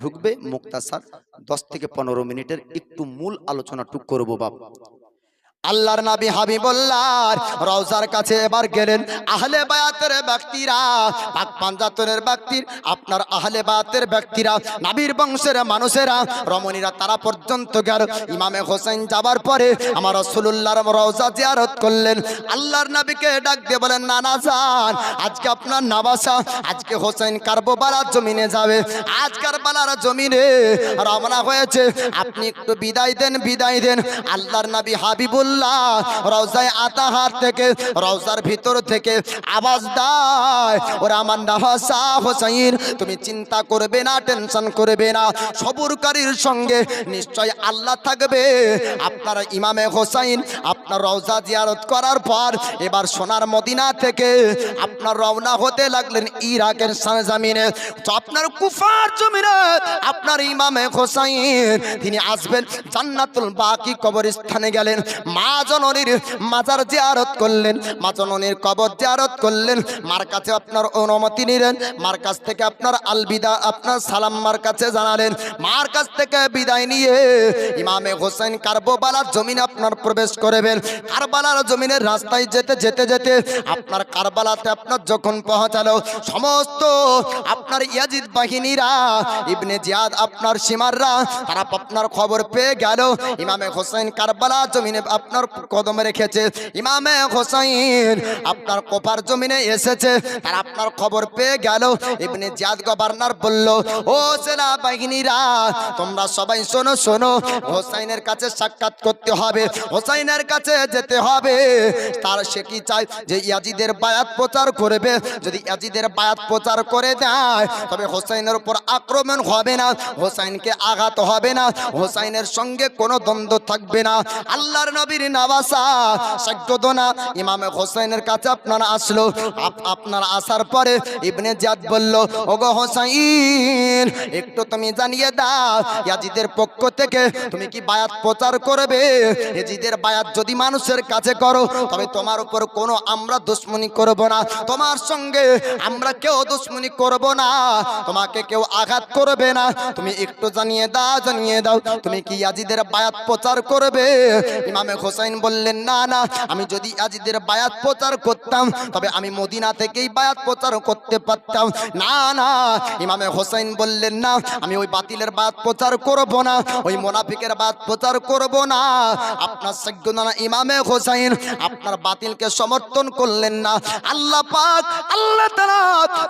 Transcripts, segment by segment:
ঢুকবে, মুক্তাসার 10 থেকে 15 মিনিটের একটু মূল আলোচনা টুক করবো বাবা। আল্লাহর নবী হাবিবুল্লাহ রওজার কাছে এবার গেলেন। আহলে বায়াতের ব্যক্তিরা, পাক পাঞ্জাতনের ব্যক্তির, আপনার আহলে বায়াতের ব্যক্তিরা, নবীর বংশের মানুষেরা, রমণীরা, তারা পর্যন্ত গেল। ইমামে হোসেন যাবার পরে আমার রাসূলুল্লাহর রওজা জিয়ারত করলেন। আল্লাহর নবীকে ডাক দিয়ে বলেন, নানা যান, আজকে আপনার নবাসা, আজকে হোসেন কারবালার জমিনে যাবে, আজ কারবালার জমিনে রওনা হয়েছে, আপনি একটু বিদায় দেন, বিদায় দেন। আল্লাহর নবী হাবিবুল্লাহ রওজায়ে আতাহার থেকে, রওজার ভিতর থেকে আওয়াজ দেয়, ওরে আমার নওয়াসা হোসেন, তুমি চিন্তা করবে না, টেনশন করবে না, সবুরকারীর সঙ্গে নিশ্চয় আল্লাহ থাকবে। আপনার ইমামে হোসেন আপনার রওজা জিয়ারত করার পর এবার সোনার মদিনা থেকে আপনার রওনা হতে লাগলেন ইরাকের সরজমিনে, তো আপনার কুফার জমিনে আপনার ইমামে হোসেন তিনি আসবেন। জান্নাতুল বাকি কবরস্থানে গেলেন, মা জননীর মাজার জিয়ারত করলেন, মা জননীর কবর জিয়ারত করলেন, মার কাছে আপনার অনুমতি নিলেন, মার কাছ থেকে আপনার আলবিদা, আপনার সালাম মার কাছে জানালেন। মার কাছ থেকে বিদায় নিয়ে ইমামে হোসেন কারবালার জমিনে আপনার প্রবেশ করবেন। কারবালার জমিনের রাস্তায় যেতে যেতে যেতে আপনার কারবালাতে আপনার যখন পৌঁছালো, সমস্ত আপনার ইয়াজিদ বাহিনীরা, ইবনে জিয়াদ, আপনার সীমাররা, তারা আপনার খবর পেয়ে গেল ইমামে হোসেন কারবালা জমিনে আপনার কদম রেখেছে, ইমামে হোসেন আপনার কোফার জমিনে এসেছে, তারা আপনার খবর পেয়ে গেল। ইবনে জিয়াদ গভর্নর বলল, ও সেনা বাহিনীরা, তোমরা সবাই শোনো, শোনো, হোসেনের কাছে সাক্ষাৎ করতে হবে, হোসেনের কাছে যেতে হবে। তার সে কি চায় যে ইয়াজিদের বায়াত প্রচার করবে, যদি ইয়াজিদের বায়াত প্রচার করে দেয় তবে হোসেনের উপর আক্রমণ হবে না, হোসেনকে আঘাত হবে না, হোসেনের সঙ্গে কোনো দ্বন্দ্ব থাকবে না। আল্লাহর নবীর নওয়াসা সাজ্জাদনা ইমামে হোসেনের কাছে আপনারা আসলো। আপনার আসার পরে ইবনে জিয়াদ বলল, ওগো হোসেন, একটু তুমি জানিয়ে দাও ইয়াজিদের পক্ষ থেকে তুমি কি বায়াত প্রচার করবে? ইয়াজিদের বায়াত যদি মানুষের কাছে করো তবে তোমার উপর কোনো আমরা দুশমনি করব না, তোমার সঙ্গে আমরা কেউ দুশমনি করব না, তোমাকে কেউ আঘাত করবে না, তুমি একটু জানিয়ে দাও, জানিয়ে দাও, তুমি কি ইয়াজিদের বায়াত প্রচার করবে? ইমামে হোসেন বললেন, না না, আমি যদি ইয়াজিদের বায়াত প্রচার করতাম তবে আমি মদিনা থেকেই বায়াত প্রচার করতে পারতাম। না না, ইমামে হোসেন বললেন, না, আমি ওই বাতিলের বায়াত প্রচার করব না, ওই মুনাফিকের বায়াত প্রচার করব না। আপনার সাজ্জাদনা ইমামে হোসেন আপনার বাতিলকে সমর্থন করলেন না। আল্লাহ পাক, আল্লাহ তাআলা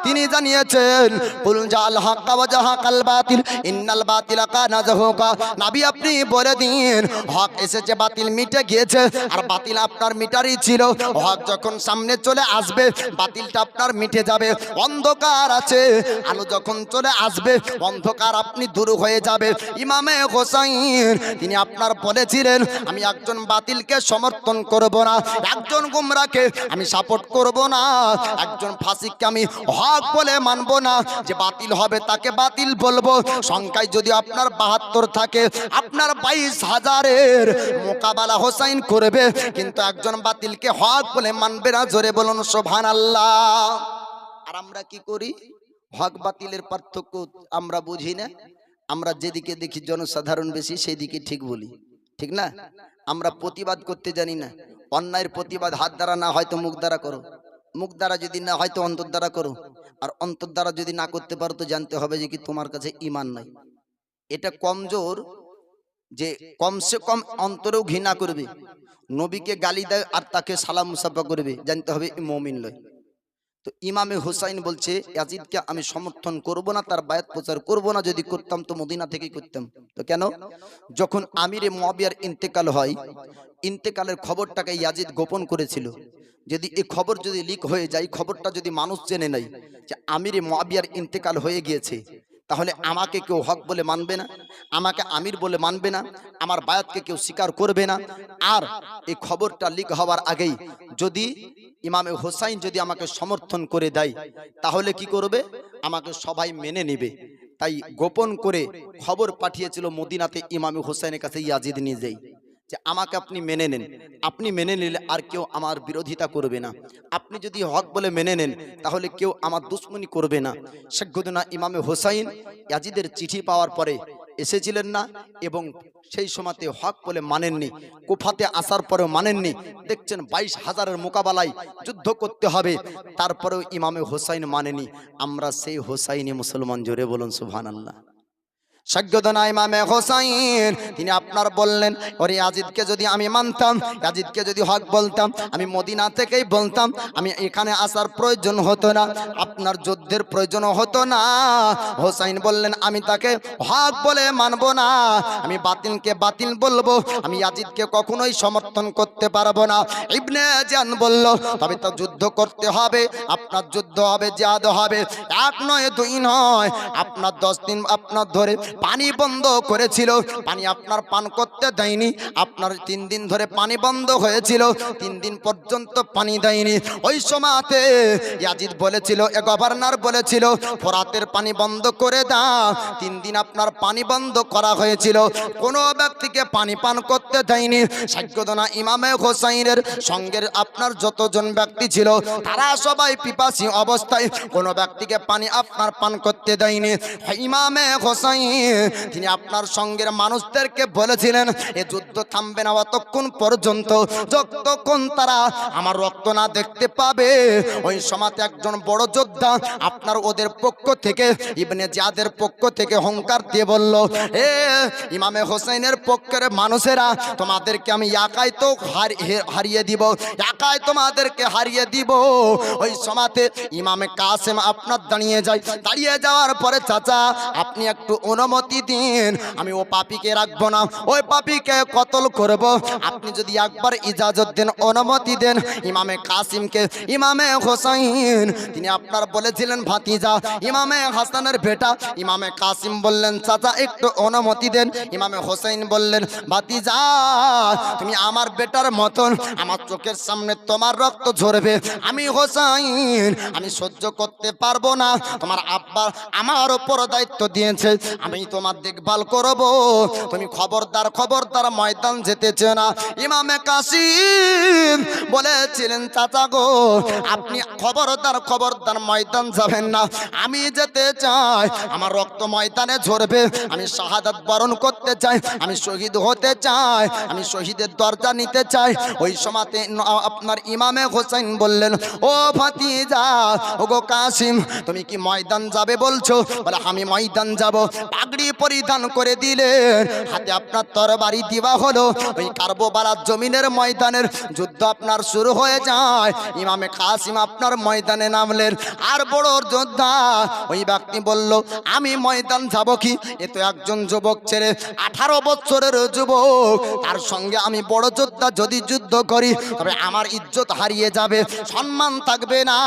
তিনি জানিয়েছেন, কুল জাল হক ওয়া জাহাকাল বাতিল ইন্নাল বাতিলা কানা যাহুকা। নবী আপনি বলে দিন, হক এসেছে, বাতিল মিটে গিয়েছে, আর বাতিল আপনার মিটারই ছিল। হক যখন সামনে চলে আসবে বাতিলটা আপনার মিটে যাবে। অন্ধকার আছে, আলো যখন চলে আসবে অন্ধকার আপনি দূর হয়ে যাবে। ইমামে হোসেন তিনি আপনার বলেছিলেন, আমি একজন বাতিলকে সমর্থন করব না, একজন গুমরাকে আমি সাপোর্ট করব না, একজন ফাসিককে আমি হক বলে মানব না, যে বাতিল হবে তাকে বাতিল বলবো। সংখ্যায় যদি আপনার 72 থাকে, আপনার 22,000-এর মোকাবেলা হোসেন করবে, কিন্তু একজন বাতিলকে হক বলে মানবে না। জোরে বলুন সুবহানাল্লাহ। আর আমরা কি করি? হক বাতিলের পার্থক্য আমরা বুঝি না, আমরা যেদিকে দেখি জনসাধারণ বেশি সেই দিকে ঠিক বলি, ঠিক না? আমরা প্রতিবাদ করতে জানি না। অন্যায়ের প্রতিবাদ হাত দ্বারা না হয়তো মুখ দ্বারা করো, মুখ দ্বারা যদি না হয়তো অন্তর দ্বারা করো, আর অন্তর দ্বারা যদি না করতে পারো তো জানতে হবে যে কি তোমার কাছে ঈমান নাই। এটা কমজোর, যে কমসে কম অন্তরেও ঘৃণা করবে, নবীকে গালি দেয় আর তাকে সালাম মুসাফা করবে, জানতে হবে মুমিন নয়। তো ইমামে হুসাইন বলছে, ইয়াজিদকে আমি সমর্থন করব না, তার বায়াত প্রচার করব না, যদি করতাম তো মদিনা থেকেই করতাম। তো কেন? যখন আমিরে মুআবিয়ার ইন্তেকাল হয়, ইন্তেকালের খবরটাকে ইয়াজিদ গোপন করেছিল। যদি এই খবর যদি লিক হয়ে যায়, খবরটা যদি মানুষ জেনে নেয় যে আমিরে মুআবিয়ার ইন্তেকাল হয়ে গিয়েছে, তাহলে আমাকে কেউ হক বলে মানবে না, আমাকে আমির বলে মানবে না, আমার বায়াতকে কেউ স্বীকার করবে না। আর এই খবরটা লিক হওয়ার আগেই যদি ইমামে হোসাইন যদি আমাকে সমর্থন করে দেয়, তাহলে কি করবে? আমাকে সবাই মেনে নেবে। তাই গোপন করে খবর পাঠিয়েছিল মদিনাতে ইমামে হোসাইনের কাছে ইয়াজিদ নিজেই, যে আমাকে আপনি মেনে নেন, আপনি মেনে নিলে আর কেউ আমার বিরোধিতা করবে না। আপনি যদি হক বলে মেনে নেন তাহলে কেউ আমার দুশ্মনী করবে না। সাইয়্যিদুনা ইমামে হোসাইন ইয়াজিদের চিঠি পাওয়ার পরে এসেছিলেন না এবং সেই সময়তে হক বলে মানেননি, কুফাতে আসার পরেও মানেননি। দেখছেন 22,000-এর মোকাবেলায় যুদ্ধ করতে হবে, তারপরেও ইমামে হোসাইন মানেনি। আমরা সেই হোসাইনি মুসলমান, জোরে বলুন সুবহানাল্লাহ। সাইয়্যিদুনা ইমামে হোসাইন তিনি আপনার বললেন, ওরে ইয়াজিদকে যদি আমি মানতাম, ইয়াজিদকে যদি হক বলতাম, আমি মদিনা থেকেই বলতাম, আমি এখানে আসার প্রয়োজন হতো না, আপনার যুদ্ধের প্রয়োজন হতো না। হোসাইন বললেন, আমি তাকে হক বলে মানব না, আমি বাতিলকে বাতিল বলবো, আমি ইয়াজিদকে কখনোই সমর্থন করতে পারবো না। ইবনে জিয়াদ বলল, তবে তো যুদ্ধ করতে হবে, আপনার যুদ্ধ হবে, জিহাদ হবে, এক নয় দুই নয়, আপনার 10 দিন আপনার ধরে পানি বন্ধ করেছিল, পানি আপনার পান করতে দেয়নি, আপনার 3 দিন ধরে পানি বন্ধ হয়েছিল, 3 দিন পর্যন্ত পানি দেয়নি। ওই সময়তে ইয়াজিদ বলেছিল, গভর্নর বলেছিল, ফোরাতের পানি বন্ধ করে দাও। 3 দিন আপনার পানি বন্ধ করা হয়েছিল, কোনো ব্যক্তিকে পানি পান করতে দেয়নি। সাইয়্যিদুনা ইমামে হোসাইনের সঙ্গের আপনার যতজন ব্যক্তি ছিল তারা সবাই পিপাসী অবস্থায়, কোনো ব্যক্তিকে পানি আপনার পান করতে দেয়নি। ইমামে হোসাইন তিনি আপনার সঙ্গের মানুষদেরকে বলেছিলেন, এ যুদ্ধ থামবে না অতক্ষণ পর্যন্ত যতক্ষণ তারা আমার রক্ত না দেখতে পাবে। ওই সময়তে একজন বড় যোদ্ধা আপনার ওদের পক্ষ থেকে, ইবনে জিয়াদের পক্ষ থেকে হুঙ্কার দিয়ে বলল, এ ইমামে হোসেনের পক্ষের মানুষেরা, তোমাদেরকে আমি একাই তো হারিয়ে দিব, একাই তোমাদেরকে হারিয়ে দিব। ওই সময়তে ইমামে কাসেম আপনার দাঁড়িয়ে যায়, দাঁড়িয়ে যাওয়ার পরে, চাচা আপনি একটু অনুমতি দিন, আমি ও পাপীকে রাখবো না, ওই পাপীকে কতল করব, আপনি যদি একবার ইজাজত দেন, অনুমতি দেন। ইমামে কাসিমকে ইমামে হোসাইন তিনি আপনার বলেছিলেন ভাতিজা, ইমামে হাসানের বেটা। ইমামে কাসিম বললেন, চাচা একটু অনুমতি দেন। ইমামে হোসাইন বললেন, ভাতিজা তুমি আমার বেটার মতন, আমার চোখের সামনে তোমার রক্ত ঝরবে, আমি হোসাইন আমি সহ্য করতে পারবো না। তোমার আব্বা আমার উপর দায়িত্ব দিয়েছে, আমি তোমার দেখভাল করব, তুমি খবরদার খবরদার ময়দান যেতেছে না। ইমামে কাসিম বলেছিলেন, চাচা গো আপনি খবরদার খবরদার ময়দান যাবেন না, আমি যেতে চাই, আমার রক্ত ময়দানে ঝরবে, আমি শাহাদাত বরণ করতে চাই, আমি শহীদ হতে চাই, আমি শহীদের দরজা নিতে চাই। ওই সময়তে আপনার ইমামে হোসেন বললেন, ও ভাতিজা, ও গো কাসিম, তুমি কি ময়দান যাবে বলছো? বলে আমি ময়দান যাব। পাগড়ি পরিধান করে দিলেন, হাতে আপনার তরবারি দেওয়া হলো। ওই কারবালার জমিনের ময়দানের যুদ্ধ আপনার শুরু হয়ে যায়। ইমামে কাসিম আপনার ময়দানে নামলেন। আর বড় যোদ্ধা ওই ব্যক্তি বলল, আমি ময়দান যাব কি? এ তো একজন যুবক ছেলে, 18 বছরের যুবক, তার সঙ্গে আমি বড় যোদ্ধা যদি যুদ্ধ করি তবে আমার ইজ্জত হারিয়ে যাবে, সম্মান থাকবে না।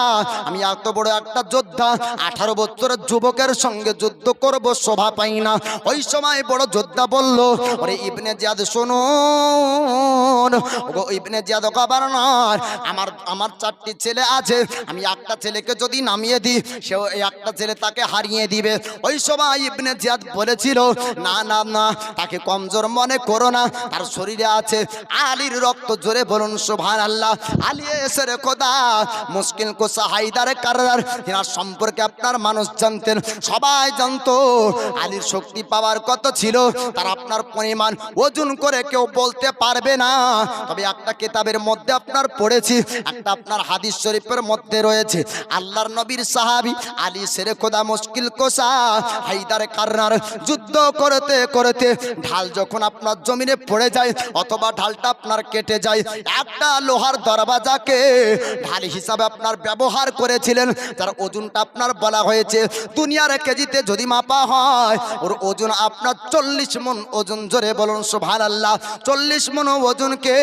আমি এত বড় একটা যোদ্ধা 18 বছরের যুবকের সঙ্গে যুদ্ধ করব, শোভা পাই না। ওই সময় বড় যোদ্ধা বলল, ওরে ইবনে জিয়াদ শুনুন, ওগো ইবনে জিয়াদ গভর্নর, আমার 4টি ছেলে আছে, আমি একটা ছেলেকে যদি নামিয়ে দিই সেও এই একটা ছেলে তাকে হারিয়ে দিবে। ওই সময় ইবনে জিয়াদ বলেছিল, না না না, তাকে কমজোর মনে করো না, তার শরীরে আছে আলীর রক্ত, জোরে বলুন সুবহানাল্লাহ। আলী এসের খোদা মুশকিল কোসা হায়দার কাররার, এনার সম্পর্কে আপনার মানুষ জানতেন, সবাই জানতো আলীর শক্তি পাওয়ার কত ছিল, তার আপনার পরিমাণ ওজন করে কেউ বলতে পারবে না। তবে একটা কিতাবের মধ্যে আপনার পড়েছি, একটা আপনার হাদিস শরীফের মধ্যে রয়েছে, আল্লাহর নবীর সাহাবী আলী শেরে খোদা মুশকিল কোসা হায়দার কাররার যুদ্ধ করতে করতে ঢাল যখন আপনার জমিনে পড়ে যায় অথবা ঢালটা আপনার কেটে যায়, একটা লোহার দরওয়াজাকে ঢাল হিসাবে আপনার ব্যবহার করেছিলেন, যার ওজনটা আপনার বলা হয়েছে দুনিয়ার কেজিতে যদি মাপা হয় ওর ওজন আপনার 40 মণ ওজন, জোরে বলুন সুবহানাল্লাহ। 40 মণ ওজনকে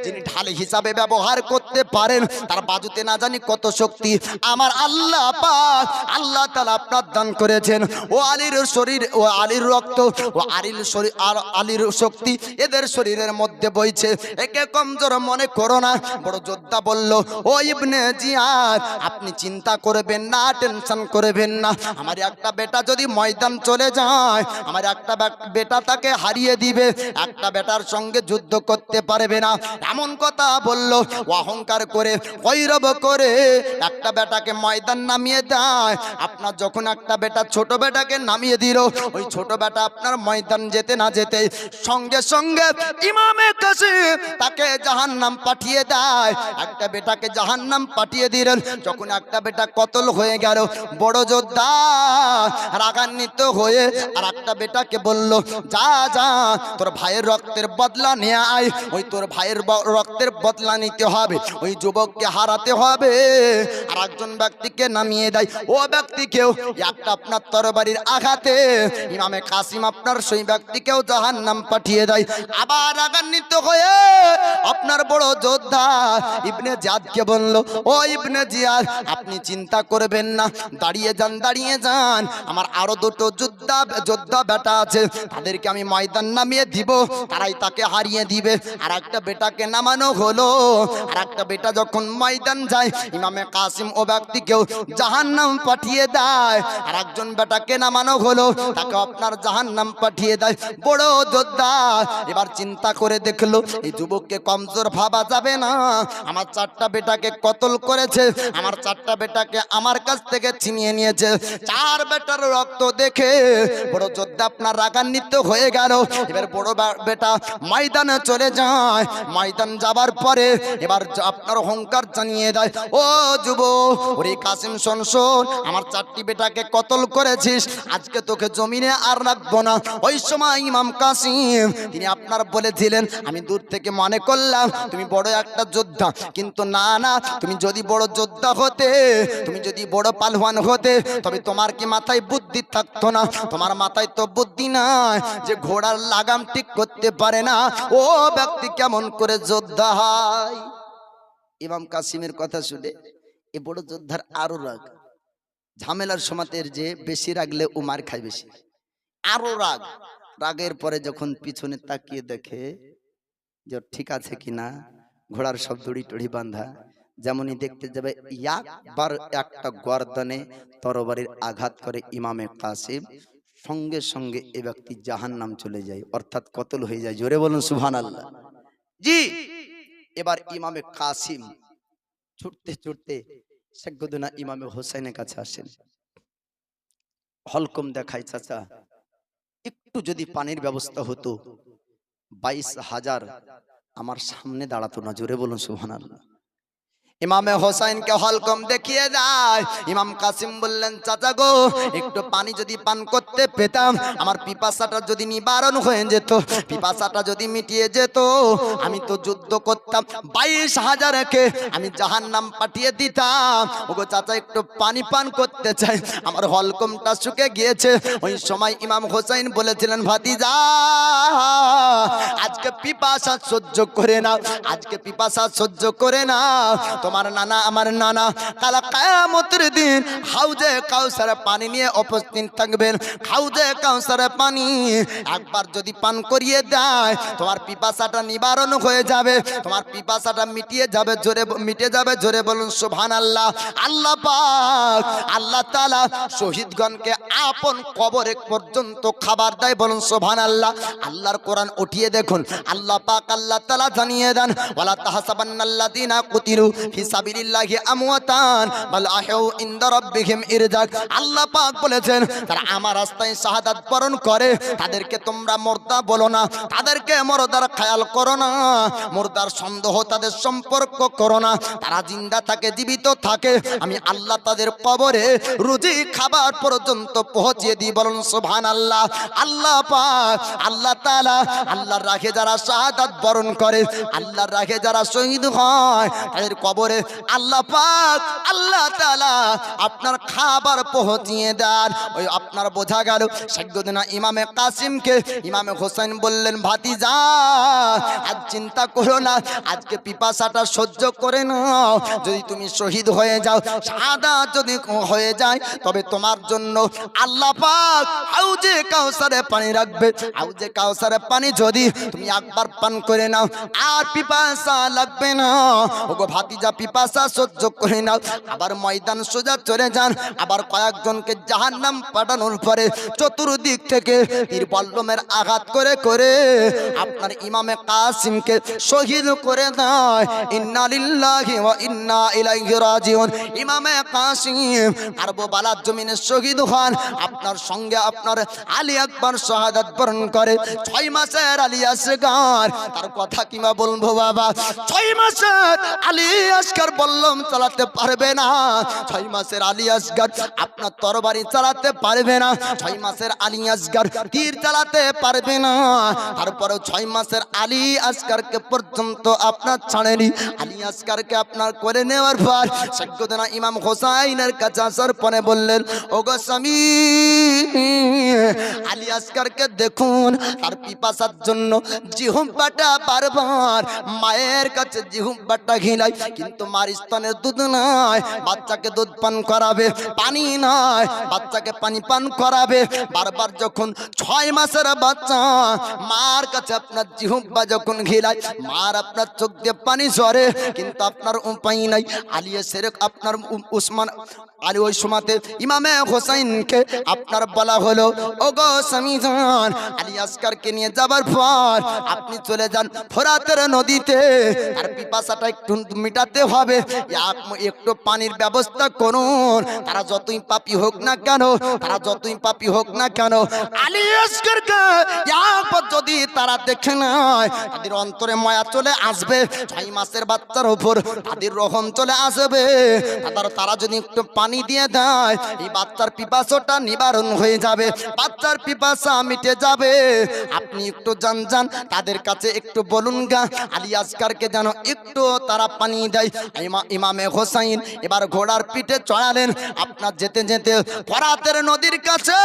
যিনি ঢাল হিসাবে ব্যবহার করতে পারেন তার বাজুতে না জানি কত শক্তি আমার আল্লাহ পাক আল্লাহ তাআলা আপনার দান করেছেন। ও আলীর শরীর, ও আলীর রক্ত, ও আলীর শরীর আর আলীর শক্তি এদের শরীরের মধ্যে বইছে, একে কমজোর মনে করো না। বড় যোদ্ধা বলল, ও ইবনে জিয়াদ আপনি চিন্তা করবেন না, টেনশন করবেন না, আমার একটা বেটা যদি ময়দান চলে যায় নয়, আমার একটা বেটা তাকে হারিয়ে দিবে, একটা বেটার সঙ্গে যুদ্ধ করতে পারবে না, এমন কথা বলল। অহংকার করে গৈরব করে একটা বেটাকে ময়দান নামিয়ে দেয়। আপনার যখন একটা বেটা ছোট বেটাকে নামিয়ে দিল, ওই ছোট বেটা আপনার ময়দান যেতে না যেতে সঙ্গে সঙ্গে ইমামে কাসিম তাকে জাহান্নাম পাঠিয়ে দেয়। একটা বেটাকে জাহান্নাম পাঠিয়ে দিলেন। যখন একটা বেটা কতল হয়ে গেল, বড় যোদ্ধা রাগান্বিত হয়ে আর একটা বেটাকে বলল, যা যা তোর ভাইয়ের রক্তের বদলা নিয়ে আয়। ওই তোর ভাইয়ের রক্তের বদলা নিতে হবে, ওই যুবককে হারাতে হবে। আর একজন ব্যক্তিকে নামিয়ে দেয়, ও ব্যক্তিকেও একটা আপনার তরবারির আঘাতে ইমামে কাসিম আপনার সেই ব্যক্তিকেও জাহান্নাম পাঠিয়ে দেয়। আবার রাগান্বিত হয়ে আপনার বড় যোদ্ধা ইবনে জিয়াদকে বলল, ও ইবনে জিয়াদ, আপনি চিন্তা করবেন না, দাঁড়িয়ে যান, দাঁড়িয়ে যান। আমার আরো দুটো যোদ্ধা বেটা আছে, তাদেরকে আমি ময়দান নামিয়ে দিব, তারাই তাকে হারিয়ে দিবে। আর একটা বেটাকে নামানো হলো। আর একটা বেটা যখন ময়দান যায়, ইমামে কাসিম ও ব্যক্তিকেও জাহান্নাম পাঠিয়ে দেয়। আর একজন বেটাকে নামানো হলো, তাকে আপনার জাহান্নাম পাঠিয়ে দেয়। বড় যোদ্ধা এবার চিন্তা করে দেখলো, এই যুবককে কমজোর ভাবা যাবে না। আমার চারটা বেটাকে কতল করেছে, আমার চারটা বেটাকে আমার কাছ থেকে ছিনিয়ে নিয়েছে। চার বেটার রক্ত দেখে বড় যোদ্ধা আপনার রাগান্বিত হয়ে গেল। এবার বড় বেটা ময়দানে চলে যায়। ময়দান যাবার পরে এবার আপনার অহংকার জানিয়ে দেয়, ও যুবক, ওরে কাসিম শোন শোন, আমার চারটি বেটাকে কতল করেছিস, আজকে তোকে জমিনে আর রাখবো না। ওই সময় ইমাম কাসিম তিনি আপনার বলেছিলেন, আমি দূর থেকে মনে করলাম তুমি বড় একটা যোদ্ধা, কিন্তু না না, তুমি যদি বড় যোদ্ধা হতে, তুমি যদি বড় পালওয়ান হতে, তবে তোমার কি মাথায় বুদ্ধি থাকতো না? তোমার মাথায় তো বুদ্ধি নাই যে ঘোড়ার লাগাম ঠিক করতে পারে না ও ব্যক্তি কেমন করে যোদ্ধা হয়। ইমাম কাসিমের কথা শুনে এ বড় যোদ্ধার আরো রাগ। ঝামেলার সমাতের যে বেশি রাগলে ও মার খায় বেশি, আরো রাগ। রাগের পরে যখন পিছনে তাকিয়ে দেখে যে ঠিক আছে কিনা, ঘোড়ার সব দড়ি টড়ি বাঁধা, যেমনই দেখতে যাবে একবার একটা গর্দনে তরবারির আঘাত করে ইমামে কাসিম, সঙ্গে সঙ্গে এ ব্যক্তি জাহান্নাম চলে যায়, অর্থাৎ কতল হয়ে যায়। জোরে বলুন সুবহানাল্লাহ। জি, এবার ইমামে কাসিম ছুটতে ছুটতে শেখগুদনা ইমামে হোসেনের কাছে আসেন। হলকম দেখায়, চাচা একটু যদি পানির ব্যবস্থা হতো, 22,000 আমার সামনে দাঁড়াতো না। জোরে বলুন সুবহানাল্লাহ। ইমামে হোসেনকে হলকম দেখিয়ে যায়। ইমাম কাসিম বললেন, চাচা গো, একটু পানি যদি পান করতে পেতাম, আমার পিপাসাটা যদি নিবারণ হয়ে যেত, পিপাসাটা যদি মিটিয়ে যেত, আমি তো যুদ্ধ করতাম, 22,000কে আমি জাহান্নাম পাঠিয়ে দিতাম। ওগো চাচা, একটু পানি পান করতে চাই, আমার হলকমটা শুকে গিয়েছে। ওই সময় ইমাম হোসেন বলেছিলেন, ভাতিজা, আজকে পিপাসা সহ্য করে না, আজকে পিপাসা সহ্য করে না। তোমার নানা, আমার নানা, কাল কিয়ামতের দিন হাউজে কাউসারে পানি নিয়ে উপস্থিত থাকবেন। হাউজে কাউসারে পানি একবার যদি পান করিয়ে দেয়, তোমার পিপাসাটা নিবারণ হয়ে যাবে, তোমার পিপাসাটা মিটিয়ে যাবে। জোরে মিটে যাবে। জোরে বলুন সুবহানাল্লাহ। আল্লাহ পাক, আল্লাহ তাআলা শহীদগণকে আপন কবরে পর্যন্ত খাবার দেয়। বলুন সুবহানাল্লাহ। আল্লাহর কোরআন উঠিয়ে দেখুন, আল্লাহ পাক, আল্লাহ তাআলা জানিয়ে দেন, ওয়ালা তাহসাবান্নাল্লাযীনা কুতিলু ফি সাবিলিল্লাহি আমওয়াতান বাল আহউ ইনদা রাব্বিহিম ইরজাক। আল্লাহ পাক বলেছেন, তারা আমার রাস্তায় শাহাদাত বরণ করে, তাদেরকে তোমরা মুর্দা বলো না, তাদেরকে মুর্দার খেয়াল করো না, মুর্দার সন্দেহ তাদের সম্পর্ক করো না। তারা জিন্দা থাকে, জীবিত থাকে, আমি আল্লাহ তাদের কবরে রুজি খাবার পর্যন্ত পৌঁছিয়ে দিই। বলুন সুবহানাল্লাহ। আল্লাহ পাক, আল্লাহ তাআলা, আল্লাহর রাহে যারা শাহাদাত বরণ করে, আল্লাহর রাহে যারা শহীদ হয়, তাদের কবরে আল্লাহ পাক, আল্লাহ তাআলা আপনার খাবার পৌঁছিয়ে দেন। ওই আপনার বোঝা গেল সাইয়্যিদনা ইমামে কাসিমকে ইমামে হোসেন বললেন, ভাতিজা, আজ চিন্তা করো না, আজকে পিপাসাটা সহ্য করে নাও। যদি তুমি শহীদ হয়ে যাও, শাহাদাত যদি হয়ে যায়, তবে তোমার জন্য আল্লাহ পাক হাউজে কাউসারে পানি রাখবে। হাউজে কাউসারে পানি যদি তুমি একবার পান করে নাও, আর পিপাসা লাগবে না। ওগো ভাতিজা, পিপাসা সহ্য করে নাও, আবার ময়দান সোজা চলে যান। আবার কয়েকজনকে জাহান্নাম পাঠানোর পরে চতুর্দিক থেকে তীর বল্লমের আঘাত করে করে আপনার ইমামে কাসিমকে শহীদ করে দেয়। ইন্না লিল্লাহি ওয়া ইন্না ইলাইহি রাজিউন। ইমামে কাসিম কারবালার জমিনে শহীদ হন। আপনার সঙ্গে আপনার আলী আকবর শাহাদাত বরণ করে। 6 মাসের আলী আসগার, তার কথা কিমা বলবো বাবা। 6 মাসের আলী আসগার বল্লম চালাতে পারবে না। 6 মাসের আলী আসগার আপনার তরবারি চালাতে পারবে না। 6 মাসের আলী আসগার তীর চালাতে পারবে না। তারপরে 6 মাসের আলী আসগারকে পর্যন্ত আপনার ছাড়েনি। আলী আসগারকে আপনার করে নেওয়ার পর সৈয়দনা ইমাম হোসাইনের কাছে আসার পরে বললেন, ওগো স্বামী, আলী আসগারকে দেখুন, তার পিপাসার জন্য জিহ্বাটা বারবার মায়ের কাছে জিহ্বাটা ঘিলাই, কিন্তু মার স্তনের দুধ নাই, বাচ্চাকে দুধ পান করাবে, পানি নাই, বাচ্চাকে পানি পান করাবে। বারবার যখন 6 মাসের বাচ্চা মার কাছে আপনার জিহ্বা যখন ঘিলাই, মার আপনার চোখ দিয়ে পানি ঝরে, কিন্তু আপনার উপায় নাই। আলী সেরেক আপনার উসমান আলী ওই সময়তে ইমামে হোসাইনকে আপনার বলা হলো, ওগো স্বামী জান, আলী আসগারকে নিয়ে যাবার পর আপনি চলে যান ফোরাতের নদীতে, আর পিপাসাটা একটু মিটাতে হবে, একটু পানির ব্যবস্থা করুন। তারা যতই পাপী হোক না কেন, তারা যতই পাপী হোক না কেন, আলী আসগারকে একবার যদি তারা দেখে নেয়, তাদের অন্তরে মায়া চলে আসবে। 6 মাসের বাচ্চার উপর তাদের রহম চলে আসবে। তারা যদি একটু পানি দিয়ে দেয়, এই বাচ্চার পিপাসাটা নিবারণ হয়ে যাবে, বাচ্চার পিপাসা মিটে যাবে। আপনি একটু যান তাদের কাছে একটু বলুন গা, আলী আসগারকে যেন একটু তারা পানি দেয়। ইমামে হোসাইন এবার ঘোড়ার পিঠে চড়ালেন। আপনার যেতে যেতে ফোরাতের নদীর কাছে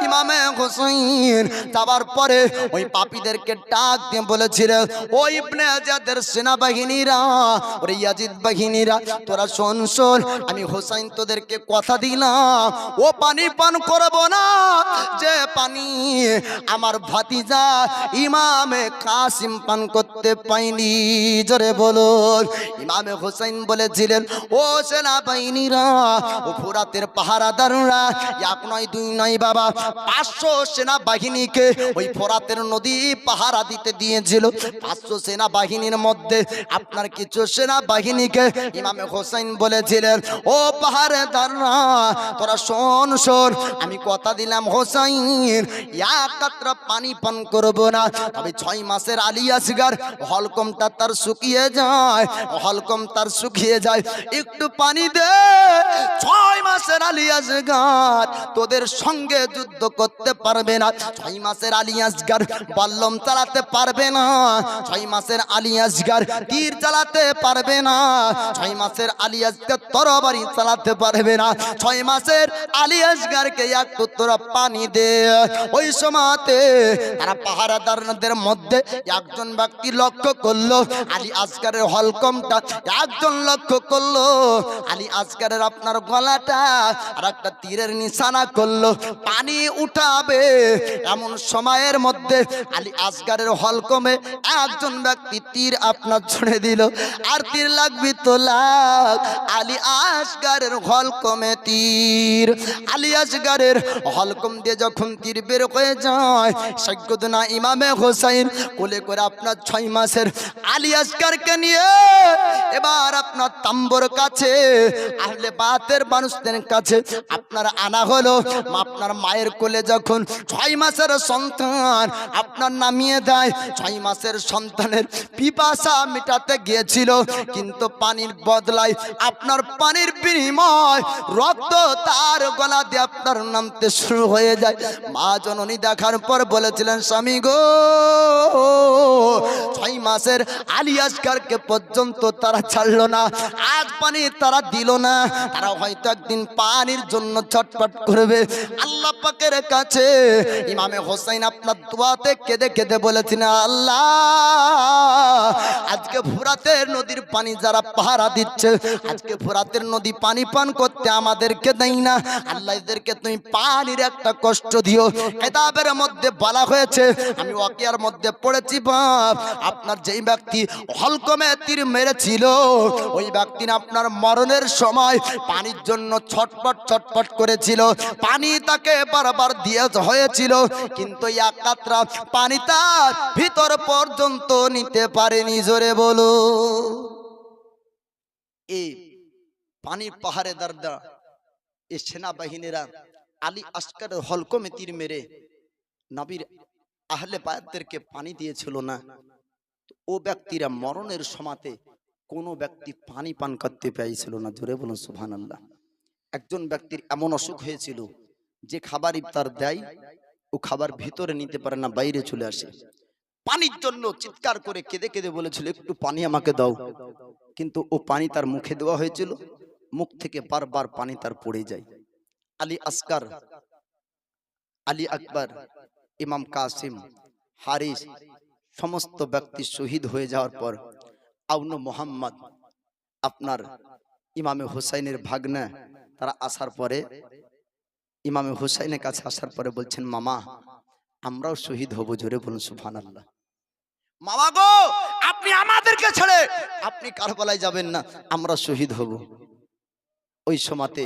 ইমামে হোসাইন যাবার পরে ওই পাপীদেরকে ডাক দিয়ে বলেছিলেন, ও ইবনে ইয়াজিদের সেনাবাহিনীরা, ওরে ইয়াজিদ বাহিনীরা, তোরা শোন, আমি হোসাইন তোদেরকে কথা দিলাম, ও পানি পান করব না যে পানি আমার ভাতিজা ইমামে কাসিম পান করতে পাইনি। জোরে বলুন। ইমামে হোসাইন বলেছিলেন, ও সেনাবাহিনীরা, ও ফোরাতের পাহারাদাররা, 1 নয় 2 নয় বাবা, 500 সেনাবাহিনীকে ওই ফোরাতের নদী পাহারা দিতে দিয়েছিল। 500 সেনাবাহিনীর মধ্যে আপনার কিছু সেনাবাহিনীকে ইমামে হোসাইন বলেছিলেন, ও পাহারাদাররা, তোরা শোন, আমি কথা দিলাম হোসাইন, এক কাতরা পানি পান করব না, তবে 6 মাসের আলী আসগার হলকমটা তার শুকিয়ে যায়, হলকম তার শুকিয়ে যায়, একটু পানি দে। 6 মাসের আলী আসগার তোদের সঙ্গে যুদ্ধ করতে পারবে না। 6 মাসের আলী আসগার বল্লম চালাতে পারবে না। 6 মাসের আলী আসগার তীর চালাতে পারবে না। 6 মাসের আলী আসগার তরবারি চালাতে পারবে না। 6 মাসের আলী আসগারকে একটু তোরা পানি দে। ওই সময়তে তারা পাহারাদারদের মধ্যে একজন ব্যক্তি লক্ষ্য করলো আলী আসগারের হলকমটা, একজন লক্ষ্য করলো আলী আসগারের আপনার গলাটা, আর একটা তীরের নিশানা করলো, পানি উঠাবে। এমন সময়ের মধ্যে আলী আসগারের হলকমে একজন ব্যক্তি তীর আপনার ছুঁড়ে দিল, আর তীর লাগবি তো লাগ, আলী আসগারের হলকমে তীর। আলী আসগারের হলকম দিয়ে যখন তীর বের হয়ে যায়, সৈয়দনা ইমামে হোসাইন কোলে করে আপনার 6 মাসের আলী আসগারকে নিয়ে এবার আপনার তাম্বুর কাছে, আহলে বাতের মানুষদের কাছে আপনার আনা হলো। আপনার মায়ের কোলে যখন 6 মাসের সন্তান আপনার নামিয়ে দেয়, 6 মাসের সন্তানের পিপাসা মেটাতে গিয়েছিল, কিন্তু পানির বদলায় আপনার পানির বিনিময় রক্ত তার গলা দিয়ে আপনার নামতে শুরু হয়ে যায়। মা জননী দেখার পর বলেছিলেন, স্বামী গো, 6 মাসের আলী আসগারকে পর্যন্ত তারা ছাড়লো না, আজ পানি তারা দিল না, তারা হয়তো একদিন পানির জন্য ছটফট করবে। আল্লাহ পাকের কাছে ইমামে হোসেন আপনার দোয়াতে কেঁদে কেঁদে বলেছেন, আল্লাহ আজকে ফোরাতের নদীর পানি যারা পাহারা দিচ্ছে, আজকে ফোরাতের নদী পানি পান করতে আমাদেরকে দেই না, আল্লাহ এদেরকে তুমি পানির একটা কষ্ট দিও। কিতাবের মধ্যে বলা হয়েছে, আমি ওয়াকিয়ার মধ্যে পড়েছি বাপ, আপনার যেই ব্যক্তি হলকমে তীর মেরেছিল ওই ব্যক্তি আপনার মরণের সময় পানির জন্য ছটপট ছটপট করেছিল, পানি তাকে বারবার দিয়ে হয়েছিল, কিন্তু এক কাতরা পানি তার ভিতর পর্যন্ত নিতে পারেনি। জোরে বলো। এই পানির পাহাড়ে দাঁড়া এই সেনাবাহিনীরা আলী আসকারের হলকমে তীর মেরে নবীর আহলে বায়াতদেরকে পানি দিয়েছিল না, ও ব্যক্তিরা মরণের সময়তে কোনো ব্যক্তি পানি পান করতে পেয়েছিল না। জোরে বলুন সুবহানাল্লাহ। একজন ব্যক্তির এমন অসুখ হয়েছিল যে খাবার ইফতার দেয় ও খাবার ভিতরে নিতে পারে না, বাইরে চলে আসে, পানির জন্য চিৎকার করে কেঁদে কেঁদে বলেছিল একটু পানি আমাকে দাও, কিন্তু ও পানি তার মুখে দেওয়া হয়েছিল, মুখ থেকে বারবার পানি তার পড়ে যায়। আলী আসকার, আলী আকবর, ইমাম কাসিম, হারিস সমস্ত ব্যক্তি শহীদ হয়ে যাওয়ার পর আউন মোহাম্মদ আপনার ইমামে হুসাইনের ভাগ্নে তারা আসার পরে ইমামে হুসাইনের কাছে আসার পরে বলছেন, মামা আমরাও শহীদ হব। জোরে বলুন সুবহানাল্লাহ। মামা গো, আপনি আমাদেরকে ছেড়ে আপনি কারবালায় যাবেন না, আমরা শহীদ হব। ওই সময়তে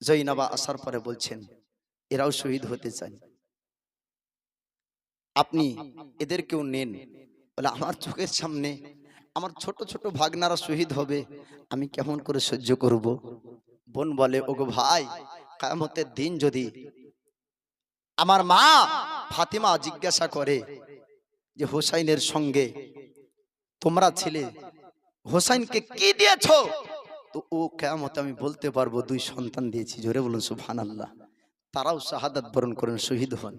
জৈনবা আসার পরে বলছেন এরাও শহীদ হতে চায়, আপনি এদেরকেও নেন। বলে আমার চোখের সামনে আমার ছোট ছোট ভাগনারা শহীদ হবে, আমি কেমন করে সহ্য করব। বোন বলে, ওগো ভাই, কিয়ামতের দিন যদি আমার মা ফাতিমা জিজ্ঞাসা করে যে হোসাইনের সঙ্গে তোমরা ছিলে, হোসাইনকে কি দিয়েছো, তো ও কিয়ামতে আমি বলতে পারবো দুই সন্তান দিয়েছি। জোরে বলুন সুবহানাল্লাহ। তারাও শাহাদাত বরণ করেন, শহীদ হন।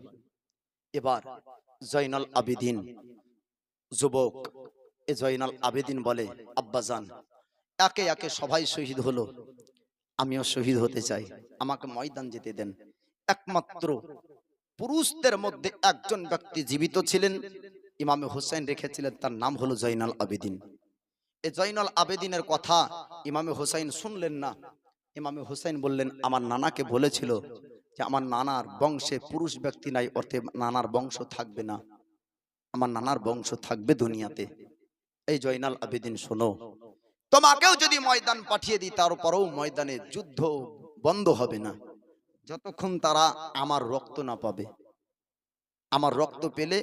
এবার জয়নাল আবেদিন যুবক, এ জয়নাল আবেদিন বলে, আব্বাজান একে একে সবাই শহীদ হলো, আমিও শহীদ হতে চাই, আমাকে ময়দান যেতে দেন। একমাত্র পুরুষদের মধ্যে একজন ব্যক্তি জীবিত ছিলেন, ইমামে হুসাইন রেখেছিলেন, তার নাম হলো জয়নাল আবেদিন। এই জয়নাল আবেদিনের কথা ইমামে হুসাইন শুনলেন না। ইমামে হুসাইন বললেন, আমার নানাকে বলেছিল যে আমার নানার বংশে পুরুষ ব্যক্তি নাই, অর্থে নানার বংশ থাকবে না, আমার নানার বংশ থাকবে দুনিয়াতে। এই জয়নাল আবেদিন শোনো, তোমাকেও যদি ময়দান পাঠিয়ে দিই তারপরেও ময়দানে যুদ্ধ বন্ধ হবে না যতক্ষণ তারা আমার রক্ত না পাবে। আমার রক্ত পেলে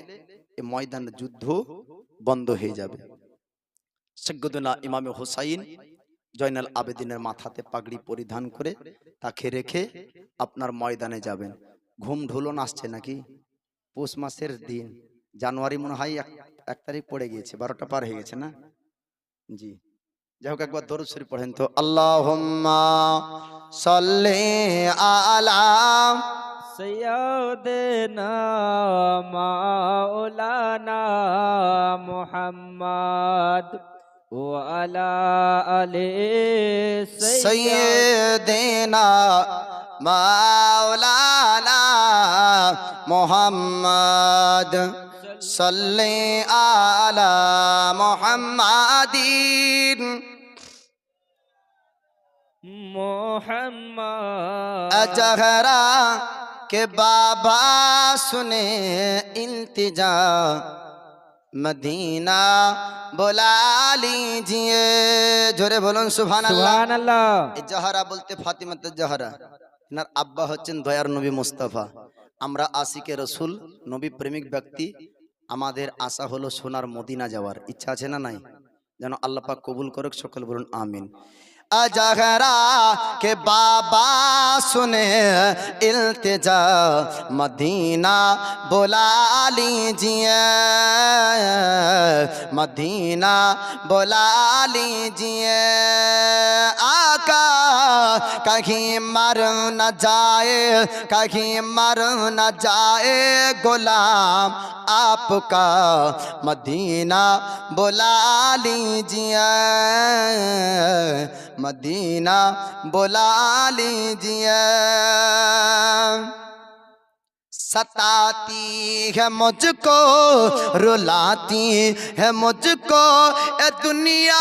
এই ময়দানে যুদ্ধ বন্ধ হয়ে যাবে। সৈয়দনা ইমামে হুসাইন জয়নাল আবেদিনের মাথাতে পাগড়ি পরিধান করে তাকে রেখে আপনার ময়দানে যাবেন। ঘুম ঢুলন আসছে নাকি? পৌষ মাসের দিন, জানুয়ারি মনে হয় 1 তারিখ পড়ে গিয়েছে, 12টা পার হয়ে গেছে না? জি, যাই হোক একবার দরুদ শরীফ পড়েন তো। আল্লাহুম্মা সাল্লি আলা সৈয়দনা মাওলানা মুহাম্মদ ওয়া আলা আলি সাইয়্যিদিনা মাওলানা মুহাম্মদ সাল্লি আলা মুহাম্মাদিন মুহাম্মদ अजहरा के बाबा सुने इल्तिजा मदीना बुला लीजिए। जोरे बोलুন সুবহানাল্লাহ। সুবহানাল্লাহ। এই জাহরা বলতে ফাতিমাতে জাহরা, এনার আব্বা হচ্ছেন দয়ার নবী মুস্তাফা। আমরা আশিকে রসুল, নবী প্রেমিক ব্যক্তি, আমাদের আশা হলো সোনার মদিনা যাওয়ার ইচ্ছা আছে না নাই? যেন আল্লাহ পাক কবুল করুক, সকল বলুন আমিন। अजहरा के बाबा सुने इल्तिजा मदीना बुला लीजिए, मदीना बुला लीजिए। आका कहीं मर न जाए, कहीं मर न जाए गुलाम आपका, मदीना बुला लीजिए, मदीना बुला लीजिए। सताती है मुझको, रुलाती है मुझको, ए दुनिया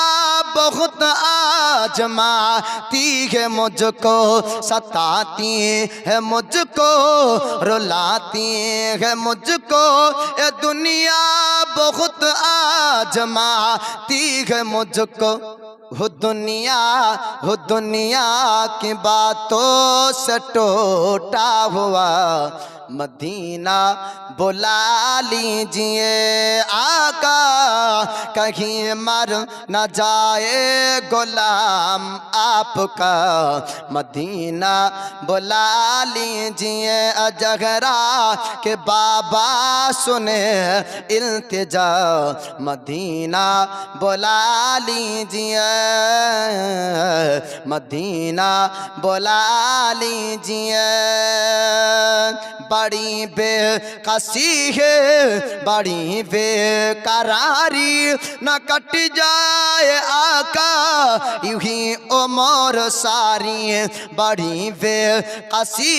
बहुत आजमाती है मुझको। सताती है मुझको, रुलाती है मुझको, ए दुनिया बहुत आजमाती है मुझको। हो दुनिया की बातों से टूटा हुआ मदीना बुला लीजिए आका, कहीं मर न जाए गुलाम आपका। मदीना बुला लीजिए अजगरा के बाबा सुने इल्तिजा। मदीना बुला लीजिए, मदीना बुला लीजिए। बड़ी बेकसी है, बड़ी बेकरारी, न कट जाए आका यूं ही उम्र सारी। बड़ी बेकसी